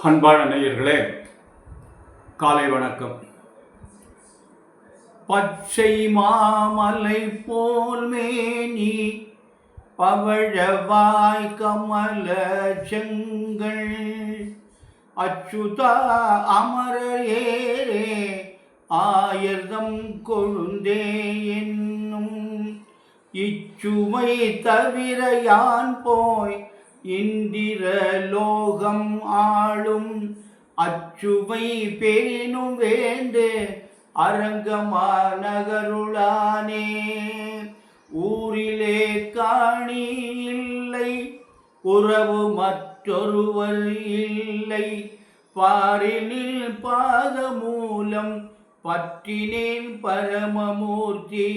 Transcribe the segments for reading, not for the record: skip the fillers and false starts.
அன்பான நேயர்களே, காலை வணக்கம். பச்சை மாமலை போல் மேனி பவழவாய் கமல செங்கல் அச்சுதா அமரேரே ஆயர்தம் கொழுந்தே என்னும் இச்சுவை தவிர யான் போய் இந்திர லோகம் ஆளும் அச்சுவை பெரினும் வேண்டு அரங்கமா நகருளானே. ஊரிலே காணி இல்லை, உறவு மற்றொருவர் இல்லை, பாரினில் பாதமூலம் பற்றினேன் பரமமூர்த்தி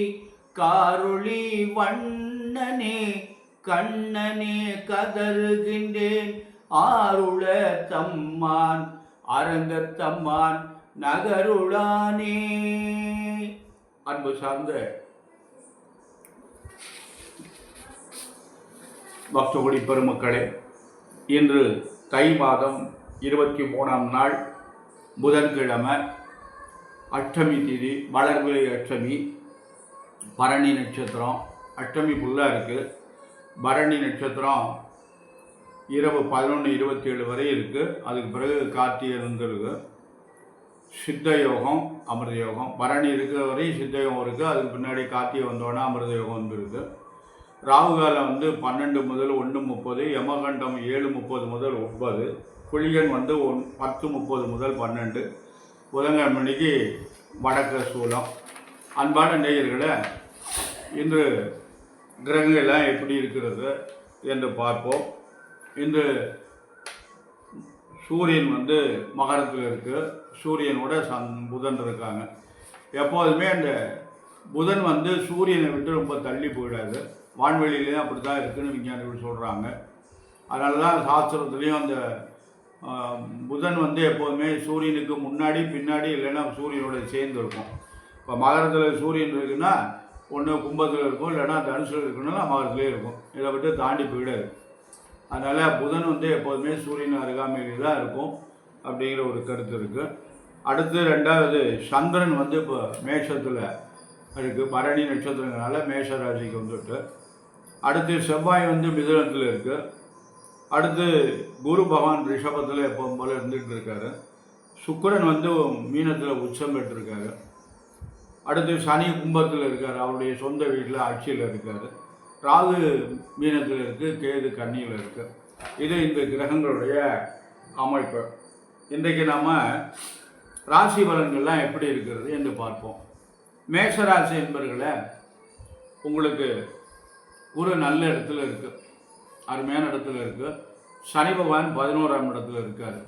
காருளி வண்ணனே கண்ணனே கதறுகின்றேன் ஆருள தம்மான் அரங்கத்தம்மான் நகருளானே. அன்பு சார்ந்த பக்தகுடி பெருமக்களே, இன்று தை மாதம் 23ஆம் நாள் புதன்கிழமை, அஷ்டமி திதி, வளர்பிறை அஷ்டமி, பரணி நட்சத்திரம். அஷ்டமி ஃபுல்லாக இருக்குது. பரணி நட்சத்திரம் இரவு 11:27 வரை இருக்குது. அதுக்கு பிறகு கார்த்திகை வந்துருக்கு. சித்த யோகம், அமிர்த யோகம். பரணி இருக்கிற வரை சித்த யோகம் இருக்குது. அதுக்கு பின்னாடி கார்த்திகை வந்தோடனே அமிர்த யோகம் வந்துருக்கு. ராகுகாலம் 12 முதல் 1:30, யமகண்டம் 7:30 முதல் 9, குளிகன் 10:30 முதல் 12. புதன்கிழமைக்கு வடக்கு சூலம். அன்பான நேயர்களை, இன்று கிரகங்கள்லாம் எப்படி இருக்கிறது என்று பார்ப்போம். இன்று சூரியன் மகரத்தில் இருக்குது. சூரியனோட புதன் இருக்காங்க. எப்போதுமே அந்த புதன் சூரியனை விட்டு ரொம்ப தள்ளி போயிடாது. வான்வெளியிலே அப்படி தான் இருக்குதுன்னு விஞ்ஞானிகள் சொல்கிறாங்க. அதனால தான் சாஸ்திரத்துலேயும் அந்த புதன் எப்போதுமே சூரியனுக்கு முன்னாடி பின்னாடி இல்லைன்னா சூரியனோட சேர்ந்து இருக்கும். இப்போ மகரத்தில் சூரியன் இருக்குன்னா ஒன்று கும்பத்தில் இருக்கும், இல்லைன்னா தனுசில் இருக்கணும்னா மகரத்துலேயே இருக்கும். இதை விட்டு தாண்டி போயிடாது. அதனால் புதன் எப்போதுமே சூரியன் அருகாமையில் தான் இருக்கும் அப்படிங்கிற ஒரு கருத்து இருக்குது. அடுத்து ரெண்டாவது சந்திரன் இப்போ மேஷத்தில் இருக்குது. பரணி நட்சத்திரங்களால மேஷ ராசிக்கு வந்துட்டு. அடுத்து செவ்வாய் மிதுனத்தில் இருக்குது. அடுத்து குரு பகவான் ரிஷபத்தில் எப்போதும் போல் இருந்துகிட்டு இருக்காரு. சுக்கிரன் மீனத்தில் உச்சம் பெற்றிருக்காரு. அடுத்து சனி கும்பத்தில் இருக்கார், அவருடைய சொந்த வீட்டில் ஆட்சியில் இருக்கார். ராகு மீனத்தில் இருக்குது, கேது கன்னியில் இருக்குது. இது இந்த கிரகங்களுடைய அமைப்பு. இன்றைக்கு நாம் ராசி பலன்கள்லாம் எப்படி இருக்கிறது என்று பார்ப்போம். மேஷராசி என்பவர்களை, உங்களுக்கு ஒரு நல்ல இடத்துல இருக்குது, அருமையான இடத்துல இருக்குது. சனி பகவான் 11ஆம் இடத்துல இருக்கார்.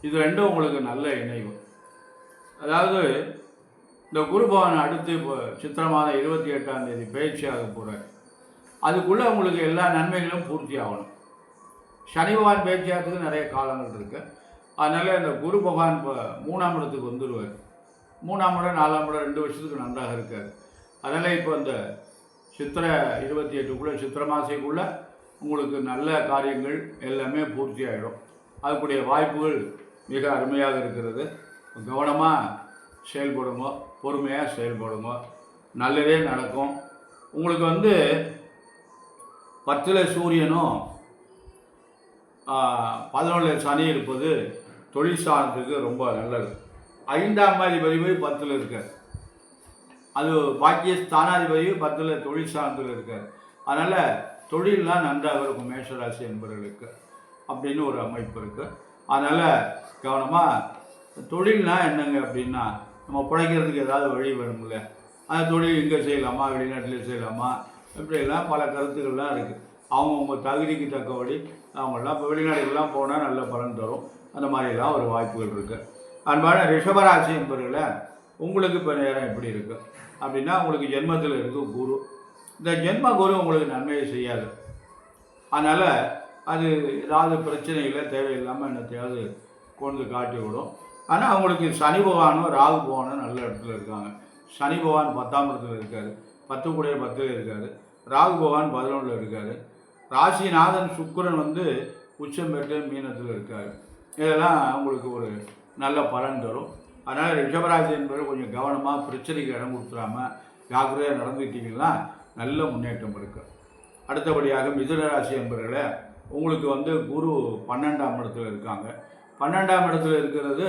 இது ரெண்டும் உங்களுக்கு நல்ல இணைவு. அதாவது இந்த குரு பகவான் அடுத்து இப்போ சித்திரை மாதம் 28ஆம் தேதி பயிற்சியாக போகிறார். அதுக்குள்ளே உங்களுக்கு எல்லா நன்மைகளும் பூர்த்தி ஆகணும். சனி பகவான் பயிற்சியாகிறதுக்கு நிறைய காலங்கள் இருக்குது. அதனால் இந்த குரு பகவான் இப்போ 3ஆம் இடத்துக்கு வந்துடுவார். 3ஆம் இடம் 4ஆம் இடம் 2 வருஷத்துக்கு நன்றாக இருக்கார். அதனால் இப்போ இந்த சித்திரை 28க்குள்ளே, சித்திரை மாதத்துக்குள்ளே உங்களுக்கு நல்ல காரியங்கள் எல்லாமே பூர்த்தி ஆகிடும். அதுக்குடைய வாய்ப்புகள் மிக அருமையாக இருக்கிறது. கவனமாக செயல்படுங்க, பொறுமையாக செயல்படுங்க, நல்லதே நடக்கும். உங்களுக்கு 10ல் சூரியனும் 11ல் சனி இருப்பது தொழில் ஸ்தானத்துக்கு ரொம்ப நல்லது. 5ஆம் அதிபதி 10ல் இருக்கார். அது பாக்கிய ஸ்தானாதிபதி 10ல் தொழில் ஸ்தானத்தில் இருக்கார். அதனால் தொழிலெலாம் நன்றாக இருக்கும் மேஷராசி என்பவர்களுக்கு அப்படின்னு ஒரு அமைப்பு இருக்குது. அதனால் கவனமாக, தொழில்னா என்னங்க அப்படின்னா, நம்ம பிழைக்கிறதுக்கு ஏதாவது வழி வேணும்ல. அந்த தொழில் இங்கே செய்யலாமா, வெளிநாட்டில் செய்யலாமா, இப்படியெல்லாம் பல கருத்துக்கள்லாம் இருக்குது. அவங்கவுங்க தகுதிக்கு தக்கபடி அவங்களாம் இப்போ வெளிநாடுகள்லாம் போனால் நல்ல பலன் தரும். அந்த மாதிரிலாம் ஒரு வாய்ப்புகள் இருக்குது. அன்பான ரிஷபராசி என்பவர்களை, உங்களுக்கு இப்போ நேரம் எப்படி இருக்குது அப்படின்னா, உங்களுக்கு ஜென்மத்தில் இருக்குது குரு. இந்த ஜென்ம குரு உங்களுக்கு நன்மையை செய்யாது. அதனால் அது ஏதாவது பிரச்சனைகளை தேவையில்லாமல் என்னத்தையாவது கொண்டு காட்டி விடும். ஆனால் அவங்களுக்கு சனி பகவானும் ராகு பகவானும் நல்ல இடத்துல இருக்காங்க. சனி பகவான் 10ஆம் இடத்துல இருக்கார், 10 கூட 10ல் இருக்கார். ராகு பகவான் 11ல் இருக்கார். ராசிநாதன் சுக்கிரன் உச்சம் பெற்று மீனத்தில் இருக்கார். இதெல்லாம் உங்களுக்கு ஒரு நல்ல பலன் தரும். அதனால் ரிஷபராசி என்பது கொஞ்சம் கவனமாக பிரச்சனைக்கு இடம் கொடுத்துடாம ஜாக்கிரதையாக நடந்துக்கிட்டிங்கன்னா நல்ல முன்னேற்றம் இருக்குது. அடுத்தபடியாக மிதுன ராசி என்பவர்களே, உங்களுக்கு வந்து குரு 12ஆம் இடத்துல இருக்காங்க. 12ஆம் இடத்துல இருக்கிறது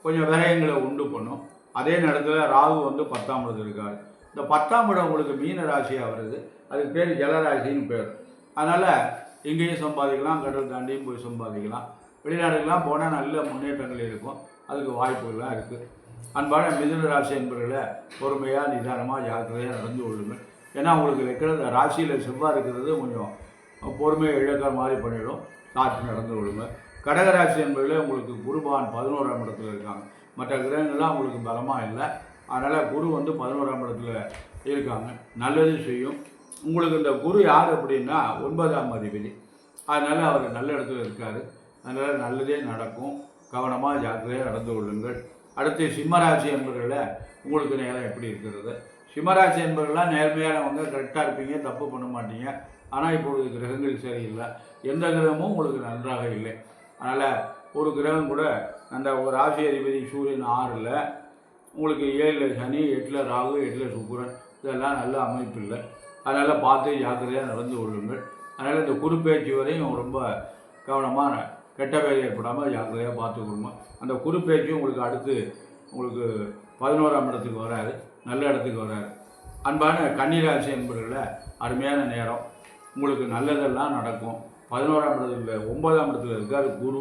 கொஞ்சம் விரயங்களை உண்டு பண்ணும். அதே நேரத்தில் ராகு வந்து 10ஆம் இடத்துல இருக்கார். இந்த 10ஆம் இடம் உங்களுக்கு மீன ராசியாக வருது. அதுக்கு பேர் ஜலராசின்னு பேர். அதனால் இங்கேயும் சம்பாதிக்கலாம், கடல் தாண்டியும் போய் சம்பாதிக்கலாம். வெளிநாடுகள்லாம் போனால் நல்ல முன்னேற்றங்கள் இருக்கும். அதுக்கு வாய்ப்புகள்லாம் இருக்குது. அன்பான மிதுன ராசி என்பவர்களை பொறுமையாக நிதானமாக ஜாக்கிரதையாக நடந்து கொள்ளுங்கள். ஏன்னா உங்களுக்கு வைக்கிறது ராசியில் செவ்வாய் இருக்கிறது கொஞ்சம் பொறுமையை இழக்கிற மாதிரி பண்ணிவிடும். காற்று நடந்து கொள்ளுங்கள். கடகராசி என்பதில் உங்களுக்கு குருபான் 11ஆம் இடத்துல இருக்காங்க. மற்ற கிரகங்கள்லாம் உங்களுக்கு பலமாக இல்லை. அதனால் குரு வந்து 11ஆம் இடத்துல இருக்காங்க. நல்லது செய்யும். உங்களுக்கு இந்த குரு யார் அப்படின்னா 9ஆம் அதிபதி. அதனால் அவர் நல்ல இடத்துல இருக்கார். அதனால் நல்லதே நடக்கும். கவனமாக ஜாக்கிரதையாக நடந்து கொள்ளுங்கள். அடுத்து சிம்மராசி என்பவர்களில் உங்களுக்கு நேரம் எப்படி இருக்கிறது? சிம்மராசி என்பவர்கள்லாம் நேர்மையானவங்க, கரெக்டாக இருப்பீங்க, தப்பு பண்ண மாட்டீங்க. ஆனால் இப்பொழுது கிரகங்கள் சரியில்லை. எந்த கிரகமும் உங்களுக்கு நன்றாக இல்லை. அதனால் ஒரு கிரகம் கூட அந்த ஒரு ராசி அதிபதி சூரியன் 6ல், உங்களுக்கு 7ல் சனி, 8ல் ராகு, 8ல் சுக்கிரன், இதெல்லாம் நல்ல அமைப்பு இல்லை. அதனால் பார்த்து ஜாக்கிரதையாக நடந்து கொள்ளுங்கள். அதனால் இந்த குறுப்பெயர்ச்சி வரையும் ரொம்ப கவனமாக கெட்ட பேர் ஏற்படாமல் ஜாக்கிரதையாக பார்த்துக்கொள்ளுங்க. அந்த குறுப்பெயர்ச்சி உங்களுக்கு அடுத்து உங்களுக்கு 11ஆம் இடத்துக்கு வராது, நல்ல இடத்துக்கு வராது. அன்பான கன்னிராசி என்பவர்களில் அருமையான நேரம். உங்களுக்கு நல்லதெல்லாம் நடக்கும். 11ஆம் இடத்துல 9ஆம் இடத்துல இருக்கார் குரு.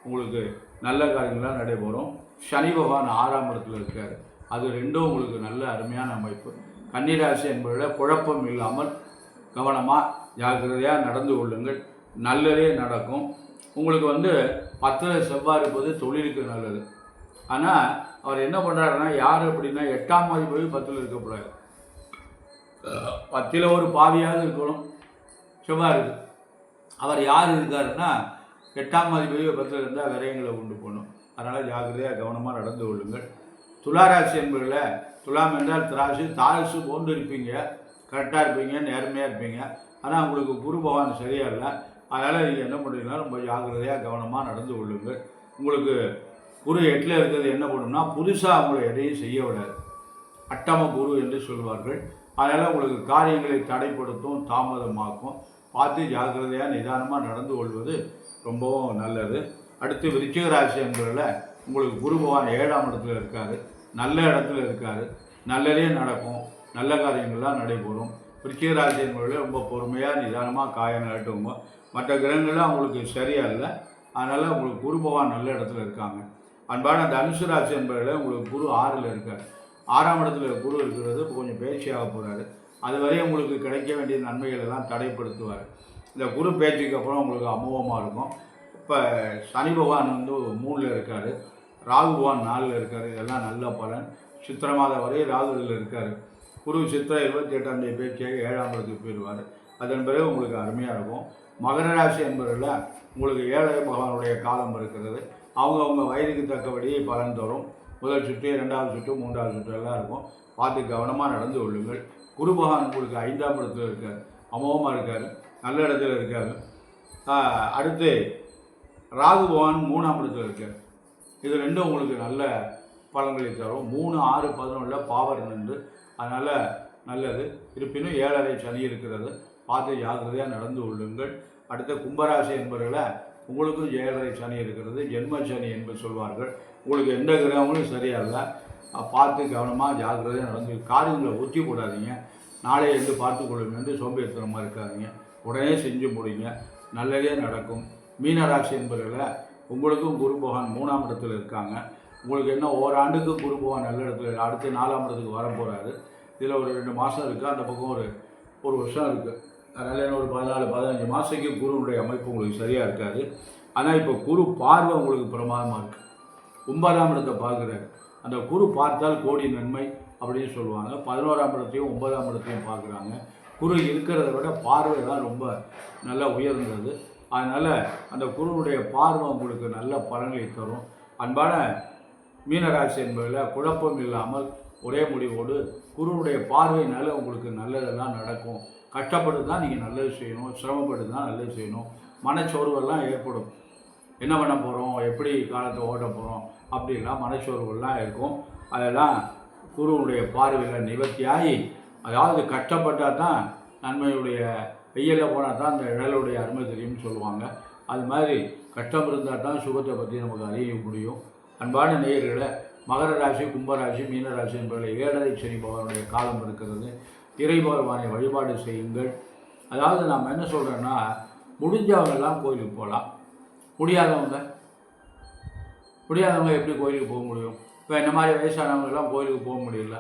உங்களுக்கு நல்ல காரியங்கள்லாம் நடைபெறும். சனி பகவான் 6ஆம் இடத்துல இருக்கார். அது ரெண்டும் உங்களுக்கு நல்ல அருமையான அமைப்பு. கன்னிராசி என்பவர்களில் குழப்பம் இல்லாமல் கவனமாக ஜாக்கிரதையாக நடந்து கொள்ளுங்கள். நல்லதே நடக்கும். உங்களுக்கு வந்து 10ல் செவ்வாய் இருப்பது தொழிலுக்கு நல்லது. ஆனால் அவர் என்ன பண்ணுறாருன்னா, யார் அப்படின்னா 8ஆம் அதிபதி 10ல் இருக்கக்கூடாது. 10ல் ஒரு பாதியாவது இருக்கணும். செவ்வாய் இருக்குது. அவர் யார் இருக்காருன்னா 8ஆம் அதிபதி 10ல் இருந்தால் விரயங்களை உண்டு பண்ணும். அதனால் ஜாக்கிரதையாக கவனமாக நடந்து கொள்ளுங்கள். துளாராசி என்பதில் துலாம் என்றால் திராசு, தாசு போன்று இருப்பீங்க. கரெக்டாக இருப்பீங்க, நேர்மையாக இருப்பீங்க. ஆனால் உங்களுக்கு குரு பகவான் சரியா இல்லை. அதனால் நீங்கள் என்ன பண்ணுறீங்கன்னா ரொம்ப ஜாக்கிரதையாக கவனமாக நடந்து கொள்ளுங்கள். உங்களுக்கு குரு 8ல் இருக்கிறது என்ன பண்ணுன்னா, புதுசாக அவங்களை எதையும் செய்ய விடாது. அட்டம குரு என்று சொல்வார்கள். அதனால் உங்களுக்கு காரியங்களை தடைப்படுத்தும், தாமதமாக்கும். பார்த்து ஜாக்கிரதையாக நிதானமாக நடந்து கொள்வது ரொம்பவும் நல்லது. அடுத்து விருச்சிக ராசி என்பதில் உங்களுக்கு குரு பகவான் 7ஆம் இடத்துல இருக்கார். நல்ல இடத்துல இருக்கார். நல்லதே நடக்கும். நல்ல காரியங்கள்லாம் நடைபெறும். விருச்சிக ராசி என்பதில் ரொம்ப பொறுமையாக நிதானமாக காயம் நட்டுங்க. மற்ற கிரகங்கள்லாம் உங்களுக்கு சரியா இல்லை. அதனால் உங்களுக்கு குரு பகவான் நல்ல இடத்துல இருக்காங்க. அன்பான தனுசு ராசி என்பதில் உங்களுக்கு குரு 6ல் இருக்கார். 6ஆம் இடத்துல குரு இருக்கிறது இப்போ கொஞ்சம் பேச்சியாக போகிறாரு. அதுவரை உங்களுக்கு கிடைக்க வேண்டிய நன்மைகள் எல்லாம் தடைப்படுத்துவார். இந்த குரு பேச்சுக்கு அப்புறம் உங்களுக்கு அமோகமாக இருக்கும். இப்போ சனி பகவான் வந்து 3ல் இருக்கார். ராகு பகவான் 4ல் இருக்கார். இதெல்லாம் நல்ல பலன். சித்திரை மாதம் வரை ராகுவில் இருக்கார். குரு சித்திரை 28ஆம் தேதி பேச்சியாக 7ஆம் இடத்துக்கு போயிடுவார். அதன் பிறகு உங்களுக்கு அருமையாக இருக்கும். மகர ராசி என்பதில் உங்களுக்கு 7 பகவானுடைய காலம் இருக்கிறது. அவங்க வயதுக்கு தக்கபடி பலன் தரும். முதல் சுற்று, 2வது சுற்று, 3வது சுற்று எல்லாம் இருக்கும். பார்த்து கவனமாக நடந்து கொள்ளுங்கள். குரு பகவான் உங்களுக்கு 5ஆம் இடத்துல இருக்கார். அமோகமாக இருக்கார். நல்ல இடத்துல இருக்கார். அடுத்து ராகு பகவான் 3ஆம் இடத்துல இருக்கார். இது ரெண்டும் உங்களுக்கு நல்ல பலன்களை தரும். 3, 6, 11 பாவர் நின்று, அதனால் நல்லது. இருப்பினும் 7.5 சனி இருக்கிறது. பார்த்து ஜாக்கிரதையாக நடந்து கொள்ளுங்கள். அடுத்த கும்பராசி என்பவர்களை உங்களுக்கும் 7.5 சனி இருக்கிறது. ஜென்ம சனி என்று சொல்வார்கள். உங்களுக்கு எந்த கிரகங்களும் சரியாக பார்த்து கவனமாக ஜாக்கிரதையாக நடந்து காரியங்களை ஒத்தி போடாதீங்க. நாளை என்று பார்த்து கொள்ளுங்க என்று சோம்பேறித்தனமாக இருக்காதீங்க. உடனே செஞ்சு முடிங்க. நல்லதே நடக்கும். மீனராசி என்பவர்களை உங்களுக்கும் குரு பகவான் 3ஆம் இடத்துல இருக்காங்க. உங்களுக்கு என்ன ஓராண்டுக்கு குரு பகவான் நல்ல இடத்துல, அடுத்து 4ஆம் இடத்துக்கு வர போகிறாரு. இதில் ஒரு 2 மாதம் இருக்குது. அந்த பக்கம் ஒரு வருஷம் இருக்குது. அதனால் என்ன ஒரு 14-15 மாதத்துக்கு குருவுடைய அமைப்பு உங்களுக்கு சரியாக இருக்காது. ஆனால் இப்போ குரு பார்வை உங்களுக்கு பிரமாதமாக இருக்குது. 9ஆம் இடத்தை பார்க்குறாரு. அந்த குரு பார்த்தால் கோடி நன்மை அப்படின்னு சொல்லுவாங்க. 11ஆம் இடத்தையும் 9ஆம் இடத்தையும் பார்க்குறாங்க. குரு இருக்கிறத விட பார்வை தான் ரொம்ப நல்லா உயர்ந்தது. அதனால் அந்த குருவுடைய பார்வை உங்களுக்கு நல்ல பலன்களை தரும். அன்பான மீனராசி என்பதில் குழப்பம் இல்லாமல் ஒரே முடிவோடு குருவுடைய பார்வையினால உங்களுக்கு நல்லதெல்லாம் நடக்கும். கஷ்டப்பட்டு தான் நீங்கள் நல்லது செய்யணும், சிரமப்பட்டு தான் நல்லது செய்யணும். மனச்சோர்வெல்லாம் ஏற்படும். என்ன பண்ண போகிறோம், எப்படி காலத்தை ஓட்ட போகிறோம் அப்படின்லாம் மனச்சோர்வுகள்லாம் இருக்கும். அதெல்லாம் குருவுடைய பார்வையில் நிவர்த்தியாகி, அதாவது கஷ்டப்பட்டால் தான் நன்மையுடைய வெயிலில் போனால் தான் அந்த நிழலுடைய அருமை தெரியும்னு சொல்லுவாங்க. அது மாதிரி கஷ்டம் இருந்தால் தான் சுகத்தை பற்றி நமக்கு அறிய முடியும். அன்பான நேயர்களை, மகர ராசி, கும்பராசி, மீனராசி என்பதில் 7.5 சனி பகவானுடைய காலம் இருக்கிறது. இறை பகவானை வழிபாடு செய்யுங்கள். அதாவது நாம் என்ன சொல்கிறோன்னா, முடிஞ்சவங்கெல்லாம் கோயிலுக்கு போகலாம், முடியாதவங்க எப்படி கோயிலுக்கு போக முடியும்? இப்போ இந்த மாதிரி வயசானவங்கெல்லாம் கோயிலுக்கு போக முடியல.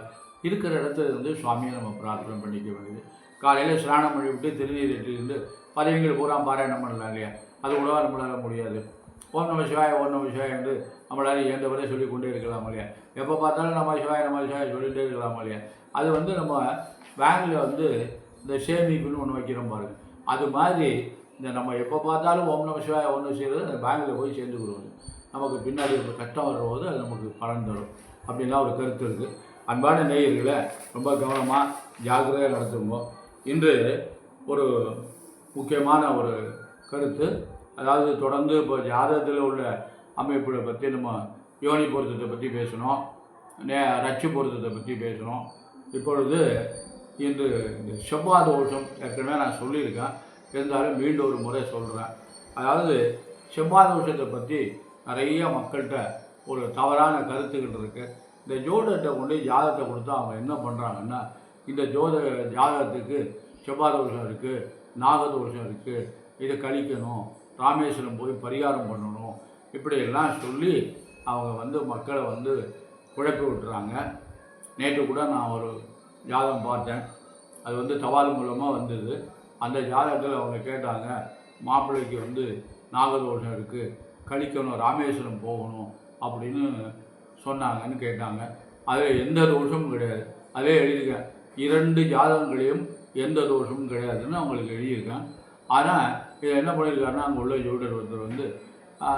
இருக்கிற இடத்துல இருந்து சுவாமியை நம்ம பிரார்த்தனை பண்ணிக்க வேண்டியது. காலையில் ஸ்நானம் பண்ணி விட்டு திருநீர் இருந்து பதவிகள் பூரா பாராயணம் பண்ணலாம் இல்லையா? அது உணவாக நம்மளால் முடியாது. ஓம் நம சிவாய, ஓம் நம சிவாய என்று நம்மளால் இயன்றவரை சொல்லிக்கொண்டே இருக்கலாம் இல்லையா? எப்போ பார்த்தாலும் நம்ம சிவாய சொல்லிகிட்டே இருக்கலாம் இல்லையா? அது நம்ம பேங்கில் இந்த சேமிப்புன்னு ஒன்று வைக்கிறோம் பாருங்கள். அது மாதிரி இந்த நம்ம எப்போ பார்த்தாலும் ஓம் நம சிவாய ஒன்று செய்கிறது அந்த பேங்கில் போய் சேர்ந்துக்கிடுவது, நமக்கு பின்னாடி ஒரு கஷ்டம் வரும்போது அது நமக்கு பலன் தரும் அப்படின்லாம் ஒரு கருத்து இருக்குது. அன்பான நேயர்களை ரொம்ப கவனமாக ஜாக்கிரதையாக நடத்துங்க. இன்று ஒரு முக்கியமான ஒரு கருத்து, அதாவது தொடர்ந்து இப்போ ஜாதகத்தில் உள்ள அமைப்புகளை பற்றி நம்ம யோனி பொருத்தத்தை பற்றி பேசணும், ரட்சி பொருத்தத்தை பற்றி பேசணும். இப்பொழுது இன்று இந்த செவ்வாய் தோஷம் ஏற்கனவே நான் சொல்லியிருக்கேன், இருந்தாலும் மீண்டும் ஒரு முறை சொல்கிறேன். அதாவது செவ்வாய் தோஷத்தை பற்றி நிறைய மக்கள்கிட்ட ஒரு தவறான கருத்துக்கள் இருக்குது. இந்த ஜோதிடத்தை கொண்டு ஜாதகத்தை கொடுத்தா அவங்க என்ன பண்ணுறாங்கன்னா, இந்த ஜாதகத்துக்கு செவ்வாய் தோஷம் இருக்குது, நாகதோஷம் இருக்குது, இதை கழிக்கணும், ராமேஸ்வரம் போய் பரிகாரம் பண்ணணும், இப்படியெல்லாம் சொல்லி அவங்க மக்களை குழப்பி விட்டுறாங்க. நேற்று கூட நான் ஒரு ஜாதகம் பார்த்தேன், அது தபால் மூலமாக வந்தது. அந்த ஜாதகத்தில் அவங்க கேட்டாங்க, மாப்பிள்ளைக்கு நாகதோஷம் இருக்குது, கழிக்கணும், ராமேஸ்வரம் போகணும் அப்படின்னு சொன்னாங்கன்னு கேட்டாங்க. அதில் எந்த தோஷமும் கிடையாது. அதே எழுதியிருக்கேன், 2 ஜாதகங்களையும் எந்த தோஷமும் கிடையாதுன்னு அவங்களுக்கு எழுதியிருக்கேன். ஆனால் இதை என்ன பண்ணியிருக்காருன்னா, அங்கே உள்ள ஜோடர் ஒருத்தர்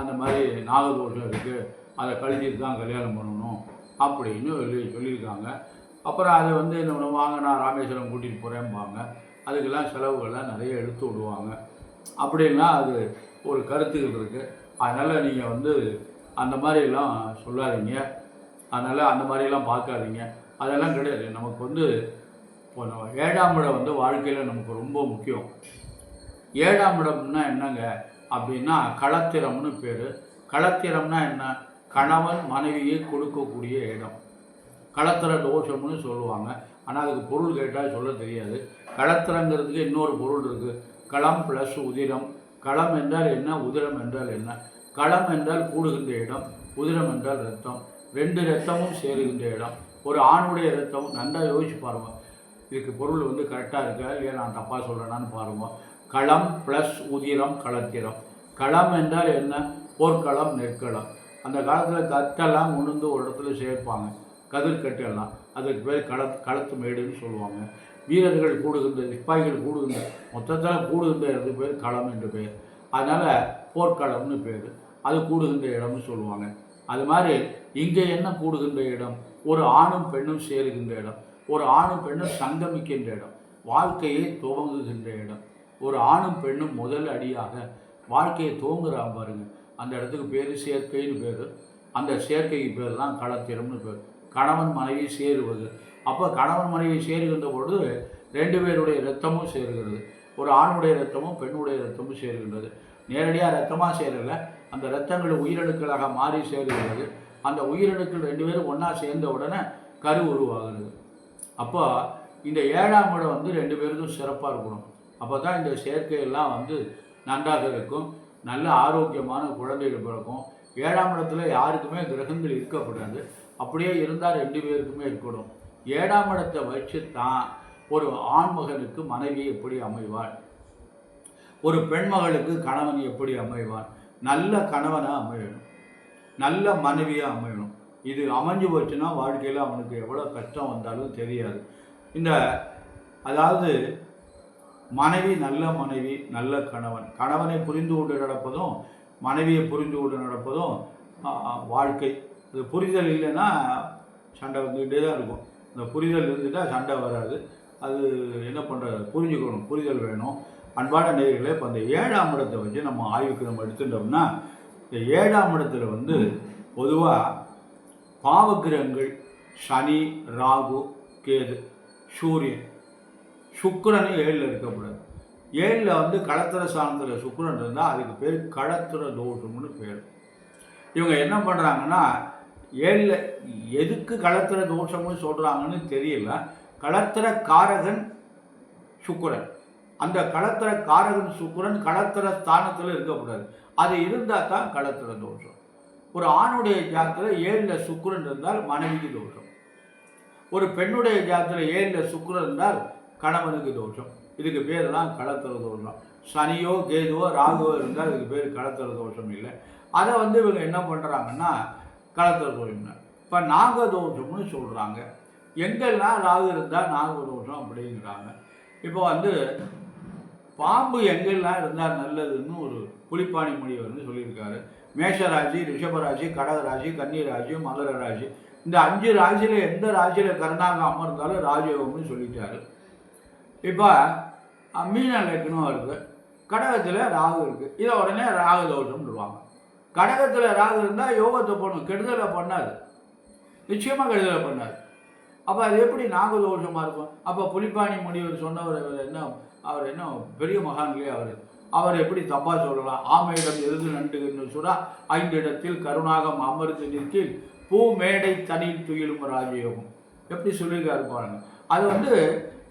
அந்த மாதிரி நாகதோஷம் இருக்குது, அதை கழிச்சிட்டு தான் கல்யாணம் பண்ணணும் அப்படின்னு சொல்லியிருக்காங்க. அப்புறம் அதை என்ன வாங்க, நான் ராமேஸ்வரம் கூட்டிகிட்டு போகிறேன்பாங்க. அதுக்கெல்லாம் செலவுகள்லாம் நிறைய எடுத்து விடுவாங்க. அப்படின்னா அது ஒரு கருத்துக்கள் இருக்குது. அதனால் நீங்கள் அந்த மாதிரிலாம் சொல்லாதீங்க, அதனால் அந்த மாதிரிலாம் பார்க்காதீங்க. அதெல்லாம் கிடையாது. நமக்கு இப்போ நம்ம 7ஆம் இடம் வாழ்க்கையில் நமக்கு ரொம்ப முக்கியம். 7ஆம் இடம்னா என்னங்க அப்படின்னா களத்திரம்னு பேர். களத்திரம்னா என்ன? கணவன் மனைவியை கொடுக்கக்கூடிய இடம். களத்திர தோஷம்னு சொல்லுவாங்க. ஆனால் அதுக்கு பொருள் கேட்டால் சொல்ல தெரியாது. களத்திரங்கிறதுக்கு இன்னொரு பொருள் இருக்குது, களம் ப்ளஸ் உதிரம். களம் என்றால் என்ன, உதிரம் என்றால் என்ன? களம் என்றால் கூடுகின்ற இடம், உதிரம் என்றால் இரத்தம். 2 இரத்தமும் சேருகின்ற இடம். ஒரு ஆணுடைய இரத்தம், நல்லா யோசிச்சு பாருங்கள், இதுக்கு பொருள் கரெக்டாக இருக்கா இல்லையா, நான் தப்பாக சொல்கிறேன்னான்னு பாருங்கள். களம் ப்ளஸ் உதிரம் களத்திரம். களம் என்றால் என்ன? போர்க்களம், நெற்களம். அந்த காலத்தில் கட்டெல்லாம் உணர்ந்து ஒரு இடத்துல சேர்ப்பாங்க, கதிர்கட்டெல்லாம். அதுக்கு பேர் களத்து மேடுன்னு சொல்லுவாங்க. வீரர்கள் கூடுகின்ற, சிப்பாய்கள் கூடுகின்ற, மொத்தத்தில் கூடுகின்ற இடத்துக்கு பேர் களம் என்று பேர். அதனால் போர்க்களம்னு பேர். அது கூடுகின்ற இடம்னு சொல்லுவாங்க. அது மாதிரி இங்கே என்ன கூடுகின்ற இடம்? ஒரு ஆணும் பெண்ணும் சேருகின்ற இடம், ஒரு ஆணும் பெண்ணும் சங்கமிக்கின்ற இடம், வாழ்க்கையை துவங்குகின்ற இடம். ஒரு ஆணும் பெண்ணும் முதல் அடியாக வாழ்க்கையை துவங்குறா பாருங்க, அந்த இடத்துக்கு பேர் சேர்க்கைன்னு பேர். அந்த சேர்க்கைக்கு பேர் தான் களத்திரம்னு பேர். கணவன் மனைவி சேருவது. அப்போ கணவன் மனைவி சேருகின்ற பொழுது 2 பேருடைய இரத்தமும் சேருகிறது. ஒரு ஆணுடைய இரத்தமும் பெண்ணுடைய இரத்தமும் சேருகின்றது. நேரடியாக இரத்தமாக சேரலை, அந்த இரத்தங்கள் உயிரணுக்களாக மாறி சேருகிறது. அந்த உயிரணுக்கள் 2 பேரும் ஒன்றா சேர்ந்த உடனே கரு உருவாகிறது. அப்போ இந்த 7ஆம் இடம் 2 பேருக்கும் சிறப்பாக இருக்கணும். அப்போ தான் இந்த சேர்க்கையெல்லாம் நன்றாக இருக்கும், நல்ல ஆரோக்கியமான குழந்தைகள் பிறக்கும். 7ஆம் இடத்துல யாருக்குமே கிரகங்கள் இருக்கக்கூடாது. அப்படியே இருந்தால் 2 பேருக்குமே இருக்கணும். 7ஆம் இடத்தை வச்சு தான் ஒரு ஆண்மகனுக்கு மனைவி எப்படி அமைவாள், ஒரு பெண்மகளுக்கு கணவன் எப்படி அமைவான். நல்ல கணவனாக அமையணும், நல்ல மனைவியாக அமையணும். இது அமைஞ்சு போச்சுன்னா வாழ்க்கையில் அவனுக்கு எவ்வளோ கஷ்டம் வந்தாலும் தெரியாது. அதாவது மனைவி, நல்ல மனைவி, நல்ல கணவன். கணவனை புரிந்து கொண்டு நடப்பதும் மனைவியை புரிந்து கொண்டு நடப்பதும் வாழ்க்கை. அது புரிதல் இல்லைன்னா சண்டை வந்துக்கிட்டே தான் இருக்கும். இந்த புரிதல் இருந்துட்டால் சண்டை வராது. அது என்ன பண்ணுறது, புரிஞ்சுக்கணும், புரிதல் வேணும். அன்பான நேயர்களே, இப்போ அந்த 7ஆம் இடத்தை வச்சு நம்ம ஆய்வுக்கு எடுத்துட்டோம்னா, இந்த 7ஆம் இடத்துல வந்து பொதுவாக பாவகிரகங்கள் சனி, ராகு, கேது, சூரியன், சுக்கிரன் 7ல் இருக்கக்கூடாது. 7ல் வந்து களத்திர சாணத்தில் சுக்கிரன் இருந்தால் அதுக்கு பேர் களத்திர தோஷம்னு பேர். இவங்க என்ன பண்ணுறாங்கன்னா 7ல் எதுக்கு களத்திர தோஷம்னு சொல்கிறாங்கன்னு தெரியல. களத்திர காரகன் சுக்கிரன், அந்த களத்திர காரகன் சுக்கிரன் களத்திர ஸ்தானத்தில் இருக்கக்கூடாது. அது இருந்தால் தான் களத்திர தோஷம். ஒரு ஆணுடைய ஜாதகத்தில் 7ல் சுக்கிரன் இருந்தால் மனைவிக்கு தோஷம். ஒரு பெண்ணுடைய ஜாதகத்தில் 7ல் சுக்கிரன் இருந்தால் கணவனுக்கு தோஷம். இதுக்கு பேர் தான் களத்திர தோஷம். சனியோ கேதுவோ ராகுவோ இருந்தால் இதுக்கு பேர் களத்திர தோஷம் இல்லை. அதை வந்து இவங்க என்ன பண்ணுறாங்கன்னா களத்திர தோஷம்னா இப்போ நாகதோஷம்னு சொல்கிறாங்க. எங்கெல்லாம் ராகு இருந்தால் நாகதோஷம் அப்படிங்கிறாங்க. இப்போ வந்து பாம்பு எங்கெல்லாம் இருந்தால் நல்லதுன்னு ஒரு புலிப்பாணி முனிவர் வந்து சொல்லியிருக்காரு. மேஷராசி, ரிஷபராசி, கடகராசி, கன்னிராசி, மகர ராசி, இந்த 5 ராசியில் எந்த ராசியில் கருணாக அமர்ந்தாலும் ராஜயோகம்னு சொல்லிட்டாரு. இப்போ மீன லக்னம் இருக்குது, கடகத்தில் ராகு இருக்குது, இதை உடனே ராகதோஷம்னு சொல்லுவாங்க. கடகத்தில் ராகு இருந்தால் யோகத்தை பண்ணும், கெடுதலை பண்ணாது, நிச்சயமாக கெடுதலை பண்ணாது. அப்போ அது எப்படி நாகதோஷமாக இருக்கும்? அப்போ புலிப்பாணி முனிவர் சொன்னவர் அவர் என்ன பெரிய மகான்களே அவர் எப்படி தப்பாக சொல்லலாம்? ஆமையிடம் எருது நண்டுன்னு சொல்றா 5 இடத்தில் கருணாகம் அமர்ந்து நிற்கில் பூ மேடை தனி துயிலும் ராஜயோகம் எப்படி சொல்லியிருக்காரு பாருங்க. அது வந்து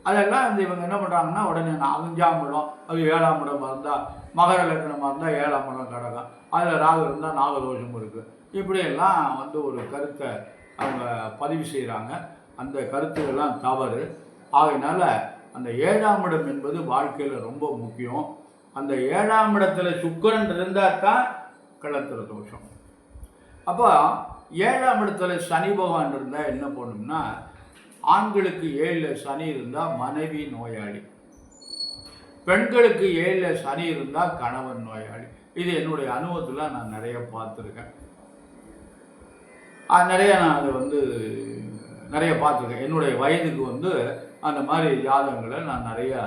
அதெல்லாம் வந்து இவங்க என்ன பண்ணுறாங்கன்னா உடனே 5ஆம் இடம், அது 7ஆம் இடமாக இருந்தால் மகர லக்னமாக இருந்தால் 7ஆம் இடம் கடகம், அதில் ராகு இருந்தால் நாகதோஷம் இருக்குது, இப்படியெல்லாம் வந்து ஒரு கருத்தை அவங்க பதிவு செய்கிறாங்க. அந்த கருத்துக்கெல்லாம் தவறு. ஆகையினால அந்த 7ஆம் இடம் என்பது வாழ்க்கையில் ரொம்ப முக்கியம். அந்த 7ஆம் இடத்துல சுக்கிரன் இருந்தால் தான் களத்திர தோஷம். அப்போ 7ஆம் இடத்துல சனி பகவான் இருந்தால் என்ன பண்ணும்னா, ஆண்களுக்கு 7ல் சனி இருந்தால் மனைவி நோயாளி, பெண்களுக்கு 7ல் சனி இருந்தால் கணவன் நோயாளி. இது என்னுடைய அனுபவத்தில் நான் நிறைய பார்த்துருக்கேன். நான் அதை வந்து நிறைய பார்த்துருக்கேன். என்னுடைய வயதுக்கு வந்து அந்த மாதிரி ஜாதகங்களை நான் நிறையா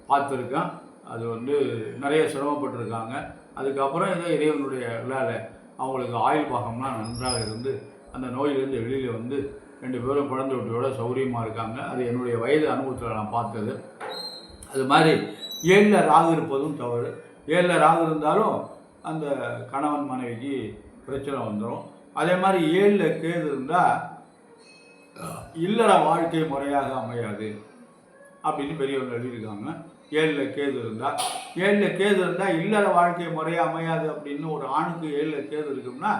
பார்த்துருக்கேன். அது வந்து நிறைய சிரமப்பட்டிருக்காங்க. அதுக்கப்புறம் ஏதோ இறைவனுடைய வேலை அவங்களுக்கு ஆயுள் பாகம்லாம் நன்றாக இருந்து அந்த நோயிலிருந்து வெளியில் வந்து 2 பேரும் குழந்தை வீட்டோட சௌரியமாக இருக்காங்க. அது என்னுடைய வயது அனுபவத்தில் நான் பார்த்தது. அது மாதிரி 7ல் ராகு இருப்பதும் தவறு. 7ல் ராகு இருந்தாலும் அந்த கணவன் மனைவிக்கு பிரச்சனை வந்துடும். அதே மாதிரி 7ல் கேது இருந்தால் இல்லற வாழ்க்கை முறையாக அமையாது அப்படின்னு பெரியவங்க எழுதியிருக்காங்க. 7ல் கேது இருந்தால் இல்லற வாழ்க்கை முறையாக அமையாது அப்படின்னு. ஒரு ஆணுக்கு 7ல் கேது இருக்கும்னா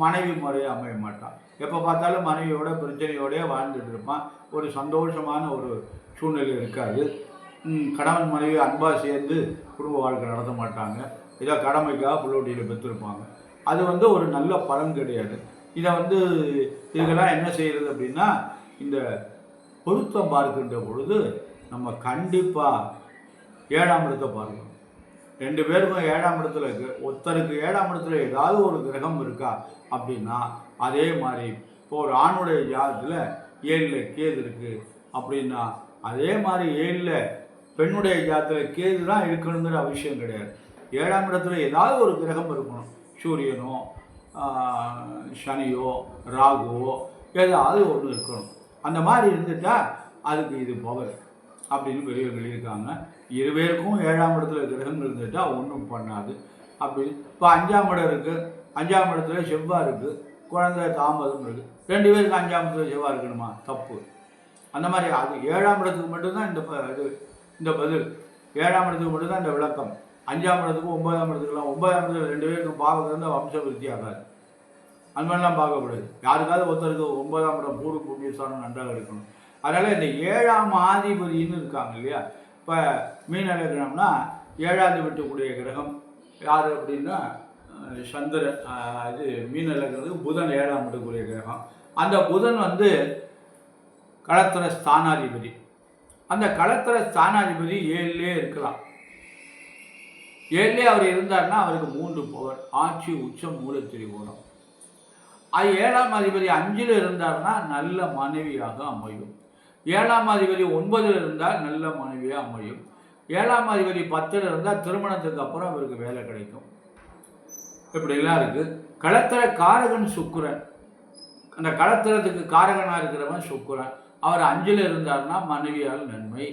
மனைவி முறையாக அமைய மாட்டான். எப்போ பார்த்தாலும் மனைவியோட பிரச்சனையோடய வாழ்ந்துட்டு இருப்பான். ஒரு சந்தோஷமான ஒரு சூழ்நிலை இருக்காது. கணவன் மனைவி அன்பாக சேர்ந்து குடும்ப வாழ்க்கை நடத்த மாட்டாங்க. ஏதோ கடமைக்காக புள்ளோட்டியில் பெற்றிருப்பாங்க. அது வந்து ஒரு நல்ல பலன் கிடையாது. இதை வந்து இதுக்கெல்லாம் என்ன செய்கிறது அப்படின்னா, இந்த பொருத்தம் பார்க்கின்ற பொழுது நம்ம கண்டிப்பாக 7ஆம் இடத்தை பார்க்கணும். 2 பேருக்கும் 7ஆம் இடத்துல இருக்குது. ஒருத்தருக்கு 7ஆம் இடத்துல ஏதாவது ஒரு கிரகம் இருக்கா அப்படின்னா, அதே மாதிரி இப்போ ஒரு ஆணுடைய ஜாதகத்தில் 7ல் கேது இருக்குது அப்படின்னா, அதே மாதிரி 7ல் பெண்ணுடைய ஜாதகத்தில் கேது தான் இருக்கணுங்கிற அவசியம் கிடையாது. 7ஆம் இடத்துல ஏதாவது ஒரு கிரகம் இருக்கணும். சூரியனோ சனியோ ராகுவோ ஏதாவது ஒன்று இருக்கணும். அந்த மாதிரி இருந்துட்டால் அதுக்கு இது பவர் அப்படின்னு பெரியவர்கள் இருக்காங்க. 2 பேருக்கும் 7ஆம் இடத்துல கிரகங்கள் இருந்துட்டால் ஒன்றும் பண்ணாது அப்படின்னு. இப்போ 5ஆம் இடம் இருக்குது, 5ஆம் இடத்துல செவ்வாய் இருக்குது, குழந்தை தாமதம் இருக்குது. 2 பேருக்கு 5ஆம் இடத்துல செவ்வாய் இருக்கணுமா? தப்பு. அந்த மாதிரி அது 7ஆம் இடத்துக்கு மட்டும்தான் இந்த பதில். 7ஆம் இடத்துக்கு மட்டும்தான் இந்த விளக்கம். 5ஆம் இடத்துக்கு 9ஆம் இடத்துக்குலாம் 9ஆம் இடத்துல 2 பேருக்கும் பாவம் இருந்தால் வம்ச விருத்தி ஆகாது. அந்த மாதிரிலாம் பார்க்கக்கூடாது. யாருக்காவது ஒருத்தருக்கு 9ஆம் இடம் பூர்வ புண்ணிய ஸ்தானம் நன்றாக இருக்கணும். அதனால் இந்த 7ஆம் ஆதிபதினு இருக்காங்க இல்லையா? இப்போ மீன லக்னம்னா 7ஆவது வீட்டுக்குரிய கிரகம் யார் அப்படின்னா சந்திரன். இது மீன லக்னத்துக்கு புதன் 7ஆம் வீட்டுக்குரிய கிரகம். அந்த புதன் வந்து களத்திர ஸ்தானாதிபதி. அந்த களத்திர ஸ்தானாதிபதி 7லே இருக்கலாம். 7லே அவர் இருந்தார்னா அவருக்கு 3 பவர், ஆட்சி, உச்சம், மூலத்திரிகோணம். அது 7ஆம் அதிபதி 5ல் இருந்தார்னா நல்ல மனைவியாக அமையும். 7ஆம் அதிபதி 9ல் இருந்தால் நல்ல மனைவியாக அமையும். 7ஆம் அதிபதி 10ல் இருந்தால் திருமணத்துக்கு அப்புறம் அவருக்கு வேலை கிடைக்கும். இப்படிலாம் இருக்குது. களத்திர காரகன் சுக்கிரன். அந்த களத்திரத்துக்கு காரகனாக இருக்கிறவன் சுக்கிரன். அவர் 5ல் இருந்தார்னா மனைவியால் நன்மை,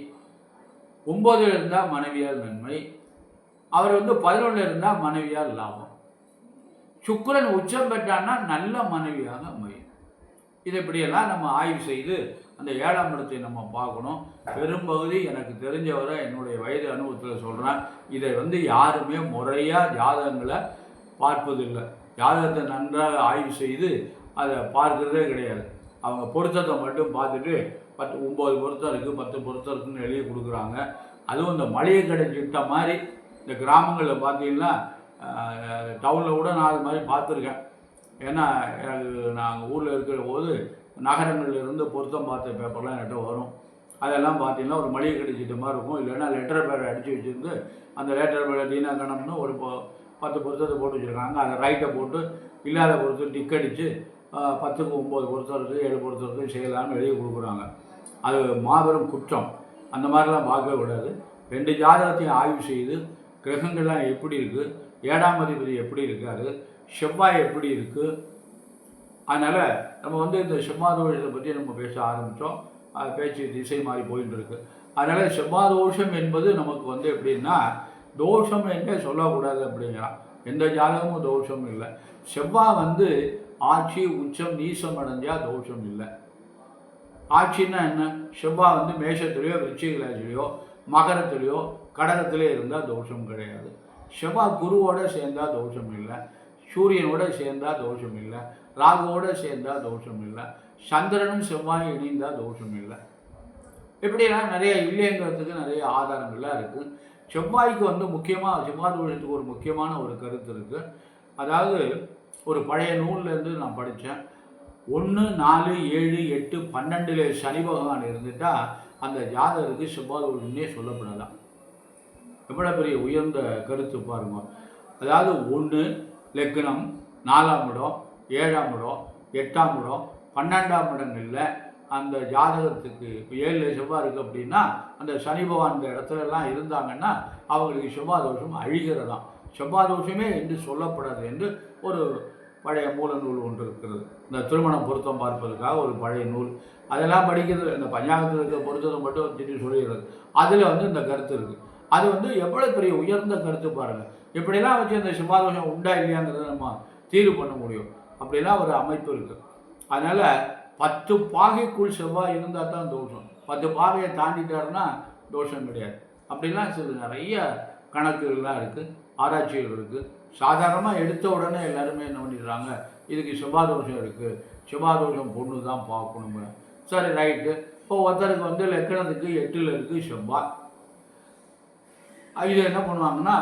9ல் இருந்தால் மனைவியால் நன்மை, அவர் 11ல் இருந்தால் மனைவியால் லாபம். சுக்கிரன் உச்சம் பெற்றான்னா நல்ல மனைவியாக அமையும். இதை இப்படியெல்லாம் நம்ம ஆய்வு செய்து அந்த 7ஆம் இடத்தை நம்ம பார்க்கணும். பெரும்பகுதி எனக்கு தெரிஞ்சவரை என்னுடைய வயது அனுபவத்தில் சொல்கிறேன், இதை யாருமே முறையாக ஜாதகங்களை பார்ப்பதில்லை. ஜாதகத்தை நன்றாக ஆய்வு செய்து அதை பார்க்கிறதே கிடையாது. அவங்க பொருத்தத்தை மட்டும் பார்த்துட்டு 9 பொருத்தம் இருக்குது, 10 பொருத்தம் இருக்குதுன்னு எழுதி கொடுக்குறாங்க. அதுவும் இந்த மளிகை கடை திட்டம் மாதிரி இந்த கிராமங்களில் பார்த்தீங்கன்னா, டவுனில் கூட நான் அது மாதிரி பார்த்துருக்கேன். ஏன்னா எனக்கு நாங்கள் ஊரில் இருக்கிற போது நகரங்கள்லேருந்து பொருத்தம் பார்த்த பேப்பர்லாம் என்கிட்ட வரும். அதெல்லாம் பார்த்தீங்கன்னா ஒரு மளிகை கடை திட்டம் மாதிரி இருக்கும். இல்லைன்னா லெட்டர் பேரை அடித்து வச்சுருந்து அந்த லெட்டர் பேரை டீனா கணம்னு ஒரு 10 பொருத்தத்தை போட்டு வச்சுருக்காங்க. அதை ரைட்டை போட்டு இல்லாத பொருத்தம் டிக் அடித்து 10க்கு 9 பொருத்தம் இருக்குது, 7 பொருத்தம் இருக்குது செய்யலாம்னு எழுதி கொடுக்குறாங்க. அது மாபெரும் குற்றம். அந்த மாதிரிலாம் பார்க்கவே கூடாது. 2 ஜாதகத்தையும் ஆய்வு செய்து கிரகங்கள்லாம் எப்படி இருக்குது, 7ஆம் அதிபதி எப்படி இருக்காரு, செவ்வாய் எப்படி இருக்குது. அதனால் நம்ம இந்த செவ்வாய் தோஷத்தை பற்றி நம்ம பேச ஆரம்பித்தோம். பேச்சு திசை மாறி போயிட்டு இருக்கு. அதனால் செவ்வாய் தோஷம் என்பது நமக்கு எப்படின்னா, தோஷம் என்றே சொல்லக்கூடாது அப்படிங்கிறான். எந்த ஜாதகமும் தோஷம் இல்லை. செவ்வாய் ஆட்சி உச்சம் நீசம் அடைஞ்சால் தோஷம் இல்லை. ஆட்சின்னா என்ன? செவ்வாய் மேஷத்துலேயோ விருச்சிக ராசிலையோ மகரத்துலேயோ கடகத்திலே இருந்தால் தோஷம் கிடையாது. செவ்வாய் குருவோடு சேர்ந்தால் தோஷம் இல்லை, சூரியனோட சேர்ந்தால் தோஷம் இல்லை, ராகுவோடு சேர்ந்தால் தோஷம் இல்லை, சந்திரனும் செவ்வாயும் இணைந்தால் தோஷம் இல்லை. இப்படியெல்லாம் நிறைய இல்லைங்கிறதுக்கு நிறைய ஆதாரங்கள்லாம் இருக்குது. செவ்வாய்க்கு முக்கியமாக செவ்வாய் தோஷத்துக்கு ஒரு முக்கியமான ஒரு கருத்து இருக்குது. அதாவது ஒரு பழைய நூல்லேருந்து நான் படித்தேன். 1, 4, 7, 8, 12 சனி பகவான் இருந்துட்டால் அந்த ஜாதகருக்கு செவ்வாய் தோஷம்னே சொல்லப்படலாம். எவ்வளோ பெரிய உயர்ந்த கருத்து பாருங்க. அதாவது 1 லக்னம், 4ஆம் இடம், 7ஆம் இடம், 8ஆம் இடம், 12ஆம் இடங்களில் அந்த ஜாதகத்துக்கு இப்போ 7 செவ்வாய் இருக்குது அப்படின்னா அந்த சனி பகவான் இந்த இடத்துலலாம் இருந்தாங்கன்னா அவங்களுக்கு செவ்வாய் தோஷம் அழிகிறதாம். செவ்வாய் தோஷமே என்று சொல்லப்படாது என்று ஒரு பழைய மூல நூல் ஒன்று இருக்கிறது. இந்த திருமணம் பொருத்தம் பார்ப்பதற்காக ஒரு பழைய நூல். அதெல்லாம் படிக்கிறது இந்த பஞ்சாங்கத்தில் இருக்கிற பொருத்தத்தை மட்டும் திடீர் சொல்லிடுறது. அதில் இந்த கருத்து இருக்குது. அது எவ்வளோ பெரிய உயர்ந்த கருத்து பாருங்கள். இப்படிலாம் வச்சு அந்த செவ்வாய் தோஷம் உண்டா இல்லையாங்கிறத நம்ம தீர்வு பண்ண முடியும். அப்படிலாம் ஒரு அமைப்பு இருக்குது. அதனால் 10 பாகைக்குள் செவ்வாய் இருந்தால் தான் தோஷம். 10 பாகையை தாண்டிட்டாருன்னா தோஷம் கிடையாது. அப்படிலாம் சில நிறைய கணக்குகள்லாம் இருக்குது, ஆராய்ச்சிகள் இருக்குது. சாதாரணமாக எடுத்த உடனே எல்லாருமே என்ன பண்ணிடுறாங்க, இதுக்கு செவ்வாய் தோஷம் இருக்குது, செவ்வாய் தோஷம் பொண்ணு தான் பார்க்கணுங்க. சரி ரைட்டு. இப்போ ஒருத்தருக்கு லக்கணத்துக்கு 8ல் இருக்குது செவ்வாய். இது என்ன பண்ணுவாங்கன்னா,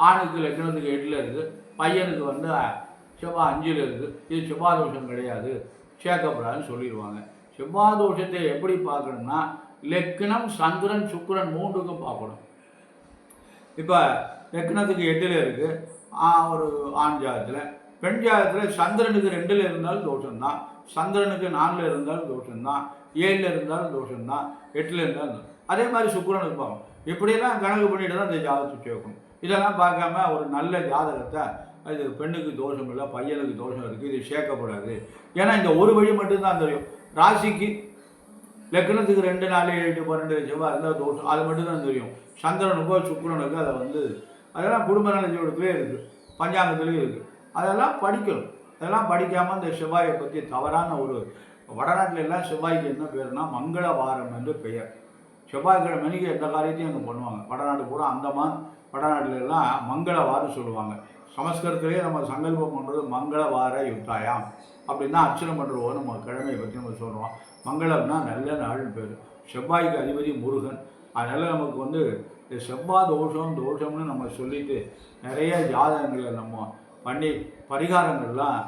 ஆணுக்கு லக்கணத்துக்கு 8ல் இருக்குது, பையனுக்கு செவ்வாய் 5ல் இருக்குது, இது செவ்வாய் தோஷம் கிடையாது, சேர்க்கப்படாதுன்னு சொல்லிடுவாங்க. செவ்வாய் தோஷத்தை எப்படி பார்க்கணும்னா, லக்னம் சந்திரன் சுக்கிரன் 3க்கும் பார்க்கணும். இப்போ லக்னத்துக்கு 8ல் இருக்குது ஒரு ஆண் ஜாதகத்தில், பெண் ஜாதகத்தில் சந்திரனுக்கு 2ல் இருந்தாலும் தோஷம்தான், சந்திரனுக்கு 4ல் இருந்தாலும் தோஷம்தான், 7ல் இருந்தாலும் தோஷம்தான், 8ல் இருந்தாலும். அதே மாதிரி சுக்கிரனுக்கு பார்க்கணும். இப்படியெல்லாம் கணக்கு பண்ணிட்டு தான் இந்த ஜாதகத்தை சேர்க்கணும். இதெல்லாம் பார்க்காம ஒரு நல்ல ஜாதகத்தை இது பெண்ணுக்கு தோஷம் இல்லை, பையனுக்கு தோஷம் இருக்குது, இது சேர்க்கப்படாது. ஏன்னா இந்த ஒரு வழி மட்டும்தான் தெரியும். ராசிக்கு லக்னத்துக்கு 2, 4, 7, 12 செவ்வாய் இருந்தால் தோஷம், அது மட்டும்தான் தெரியும். சந்திரனுக்கோ சுக்கிரனுக்கோ அதை அதெல்லாம் குடும்ப நலஜோடத்துலேயே இருக்குது, பஞ்சாங்கத்துலேயும் இருக்குது. அதெல்லாம் படிக்கணும். அதெல்லாம் படிக்காமல் இந்த செவ்வாயை பற்றி தவறான ஒரு வடநாட்டில் எல்லாம் செவ்வாய்க்கு என்ன பேருனா மங்களவாரம் என்று பெயர். செவ்வாய்க்கிழமைக்கு எந்த காரியத்தையும் அங்கே பண்ணுவாங்க. வடநாடு பூரா அந்தமான் வடநாட்டில் எல்லாம் மங்களவாரம் சொல்லுவாங்க. சமஸ்கிருதத்திலே நம்ம சங்கல்பம் பண்ணுறது மங்களவார யுத்தாயாம் அப்படின்னா அர்ச்சனை பண்ணுறோம். நம்ம கிழமையை பற்றி நம்ம சொல்கிறோம். மங்களம்னா நல்ல நாள்னு பேர். செவ்வாய்க்கு அதிபதி முருகன். அதனால் நமக்கு இந்த செவ்வாய் தோஷம்னு நம்ம சொல்லிட்டு நிறைய ஜாதகங்களை நம்ம பண்ணி பரிகாரங்கள்லாம்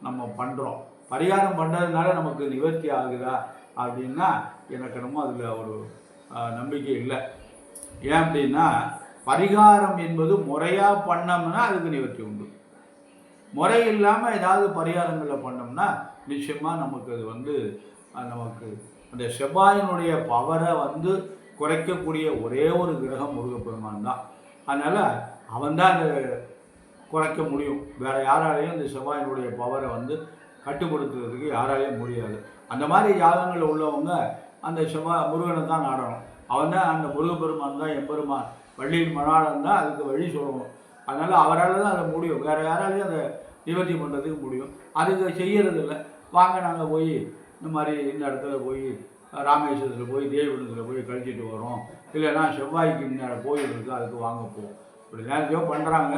நம்ம பண்ணுறோம். பரிகாரம் பண்ணுறதுனால நமக்கு நிவர்த்தி ஆகுதா அப்படின்னா எனக்கு என்னமோ அதில் ஒரு நம்பிக்கை இல்லை. ஏன் அப்படின்னா, பரிகாரம் என்பது முறையாக பண்ணோம்னா அதுக்கு நிவர்த்தி உண்டு. முறை இல்லாமல் ஏதாவது பரிகாரங்களில் பண்ணோம்னா நிச்சயமாக நமக்கு அது நமக்கு அந்த செவ்வாயினுடைய பவரை குறைக்கக்கூடிய ஒரே ஒரு கிரகம் முருகப்பெருமான் தான். அதனால் அவன் தான் அந்த குறைக்க முடியும். வேறு யாராலையும் இந்த செவ்வாயினுடைய பவரை வந்து கட்டுப்படுத்துறதுக்கு யாராலையும் முடியாது. அந்த மாதிரி ஜாதகங்கள் உள்ளவங்க அந்த முருகனை தான் நாடணும். அவன் தான் அந்த முருகப்பெருமான் தான் எம்பெருமான் வள்ளியின் மணாளன் தான் அதுக்கு வழி சொல்லணும். அதனால் அவரால் தான் அதை முடியும். வேறு யாராலையும் அதை நிவர்த்தி பண்ணுறதுக்கு முடியும். அதுக்கு செய்யறதில்லை. வாங்க நாங்கள் போய் இந்த மாதிரி இந்த இடத்துல போய் ராமேஸ்வரத்தில் போய் தேவிடத்தில் போய் கழிச்சிட்டு வரோம், இல்லைன்னா செவ்வாய்க்கு இந்த கோயில் இருக்குது அதுக்கு வாங்க போவோம், இப்படி நேரத்தையோ பண்ணுறாங்க.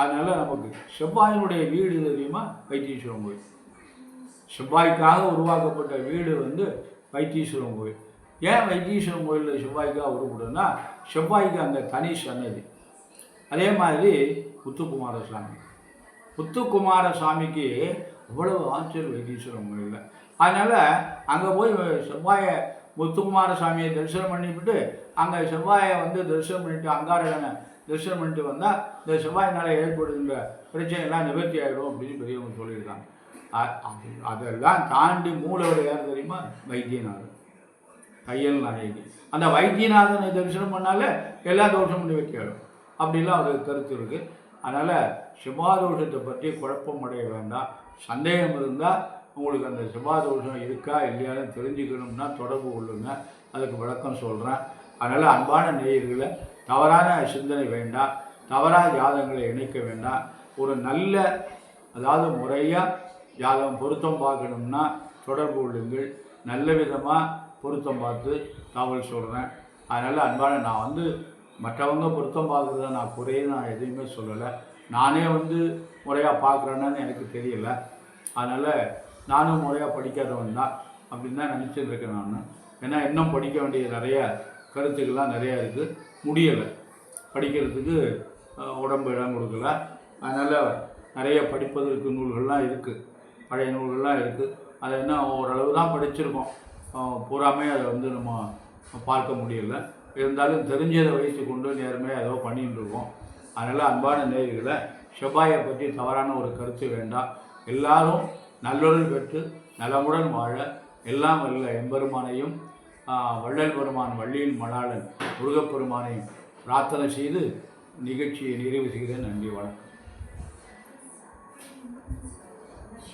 அதனால் நமக்கு செவ்வாயினுடைய வீடு தெரியுமா? வைத்தீஸ்வரன் கோயில். செவ்வாய்க்காக உருவாக்கப்பட்ட வீடு வந்து வைத்தீஸ்வரன் கோயில். ஏன் வைத்தீஸ்வரன் கோயிலில் செவ்வாய்க்காக உருப்படுன்னா செவ்வாய்க்கு அந்த தனி சன்னதி. அதே மாதிரி முத்துக்குமாரசாமிக்கு அவ்வளவு ஆச்சரியம் வைத்தீஸ்வரன் கோயிலில். அதனால் அங்கே போய் செவ்வாயை முத்துக்குமாரசாமியை தரிசனம் பண்ணிவிட்டு அங்கே செவ்வாயை வந்து தரிசனம் பண்ணிவிட்டு அங்காரகனை தரிசனம் பண்ணிட்டு வந்தால் இந்த செவ்வாயினால் ஏற்படுகின்ற பிரச்சனைலாம் நிவர்த்தி ஆகிடும் அப்படின்னு பெரியவங்க சொல்லியிருக்காங்க. அதெல்லாம் தாண்டி மூலவர் யார் தெரியுமா? வைத்தியநாதன், தையல் நாயகி. அந்த வைத்தியநாதனை தரிசனம் பண்ணாலே எல்லா தோஷமும் நிவர்த்தி ஆகிடும் அப்படிலாம் ஒரு கருத்து இருக்குது. அதனால் செவ்வாதோஷத்தை பற்றி குழப்பம் அடைய வேண்டாம். சந்தேகம் இருந்தால் உங்களுக்கு அந்த செவ்வாதோஷம் இருக்கா இல்லையான்னு தெரிஞ்சுக்கணும்னா தொடர்பு கொள்ளுங்க, அதுக்கு விளக்கம் சொல்கிறேன். அதனால் அன்பான நேயர்களை தவறான சிந்தனை வேண்டாம், தவறான ஜாதகங்களை இணைக்க வேண்டாம். ஒரு நல்ல அதாவது முறையாக ஜாதகம் பொருத்தம் பார்க்கணும்னா தொடர்பு கொள்ளுங்கள். நல்ல விதமாக பொருத்தம் பார்த்து தகவல் சொல்கிறேன். அதனால் அன்பான நான் வந்து மற்றவங்க பொருத்தம் பார்க்குறத நான் நான் எதுவுமே சொல்லலை. நானே வந்து முறையாக பார்க்குறேன்னு எனக்கு தெரியலை. அதனால் நானும் முறையாக படிக்காதவன் தான் அப்படின்னு தான் நினச்சிட்டு இருக்கேன் நான். ஏன்னா இன்னும் படிக்க வேண்டிய நிறைய கருத்துக்கள்லாம் நிறையா இருக்குது, முடியலை படிக்கிறதுக்கு, உடம்பு இடம் கொடுக்கல. அதனால் நிறைய படிப்பதற்கு நூல்கள்லாம் இருக்குது, பழைய நூல்கள்லாம் இருக்குது. அதை இன்னும் ஓரளவு தான் படிச்சிருக்கோம், பூராமே அதை வந்து நம்ம பார்க்க முடியலை. இருந்தாலும் தெரிஞ்சதை வைத்து கொண்டு நேர்மையாக ஏதோ பண்ணிகிட்டு இருக்கோம். அதனால் அன்பான நேயர்களை செவ்வாயை பற்றி தவறான ஒரு கருத்து வேண்டாம். எல்லாரும் நல்லொருள் பெற்று நலமுடன் வாழ எல்லாம் வல்ல எம்பெருமானையும் வள்ளல் பெருமான் வள்ளியின் மணாளன் முருகப்பெருமானையும் பிரார்த்தனை செய்து நிகழ்ச்சியை நிறைவு செய்கிறேன். நன்றி, வணக்கம்.